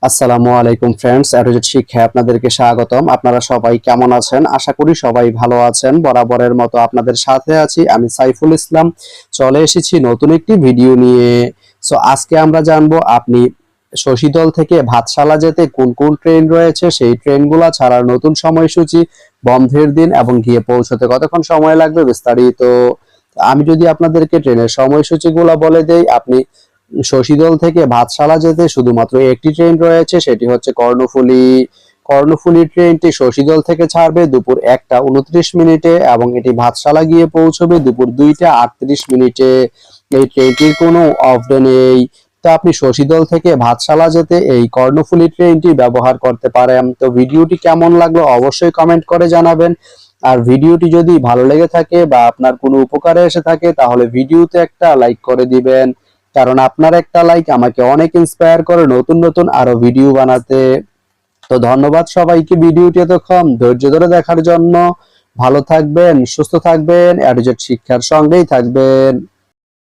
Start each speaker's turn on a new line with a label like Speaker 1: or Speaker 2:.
Speaker 1: আসসালামু আলাইকুম ফ্রেন্ডস, অ্যাডোজেট শিক্ষায় আপনাদেরকে স্বাগতম। আপনারা সবাই কেমন আছেন? আশা করি সবাই ভালো আছেন। বরাবরের মতো আপনাদের সাথে আছি আমি সাইফুল ইসলাম। চলে এসেছি নতুন একটি ভিডিও নিয়ে। আজকে আমরা জানবো আপনি শশীদল থেকে ভাতশালা যেতে কোন কোন ট্রেন রয়েছে, সেই ট্রেনগুলো ছাড়ার নতুন সময়সূচি, বন্ধের দিন এবং গিয়ে পৌঁছতে কতক্ষণ সময় লাগবে বিস্তারিত। আমি যদি আপনাদেরকে ট্রেনের সময়সূচিগুলো বলে দেই, আপনি শশীদল থেকে ভাতশালা যেতে শুধুমাত্র একটি ট্রেন রয়েছে, সেটি হচ্ছে কর্ণফুলী। কর্ণফুলী ট্রেনটি শশীদল থেকে ছাড়বে দুপুর 1টা 29 মিনিটে এবং এটি ভাতশালা গিয়ে পৌঁছবে দুপুর 2টা 38 মিনিটে। এই ট্রেনটির কোনো অফ ডে নেই। তো আপনি শশীদল থেকে ভাতশালা যেতে এই কর্ণফুলী ট্রেনটি ব্যবহার করতে পারেন। তো ভিডিওটি কেমন লাগলো অবশ্যই কমেন্ট করে জানাবেন। আর ভিডিওটি যদি ভালো লেগে থাকে বা আপনার কোনো উপকারে এসে থাকে তাহলে ভিডিওতে একটা লাইক করে দিবেন, কারণ আপনার একটা লাইক আমাকে অনেক ইন্সপায়ার করে নতুন নতুন আরো ভিডিও বানাতে। তো ধন্যবাদ সবাইকে ভিডিওটি এতক্ষণ ধৈর্য ধরে দেখার জন্য। ভালো থাকবেন, সুস্থ থাকবেন, অ্যাডোজেট শিক্ষার সঙ্গেই থাকবেন।